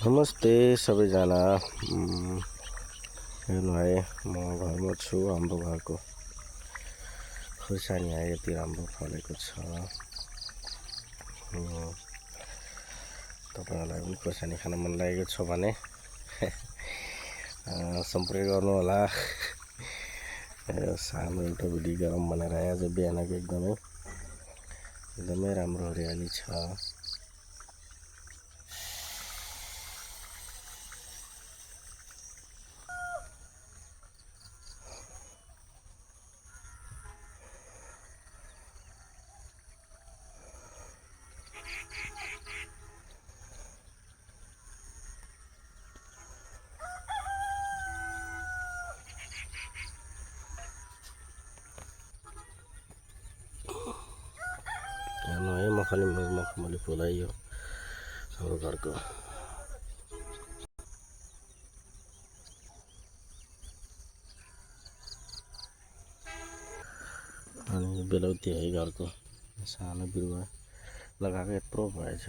नमस्ते सबैजना। हेर्नु है, म घरमा छु। हाम्रो घरको खुर्सानी है यति राम्रो फलेको छ। तपाईँहरूलाई पनि खुर्सानी खान मन लागेको छ भने सम्पर्क गर्नु होला। सानो एउटा भिडियो गरौँ भनेर आज बिहानको एकदमै राम्रो हरियाली छ। हेर्नु है, मखमली फुल है यो हाम्रो घरको। अनि बेलौती है घरको सानो बिरुवा लगाएको यत्रो भएछ।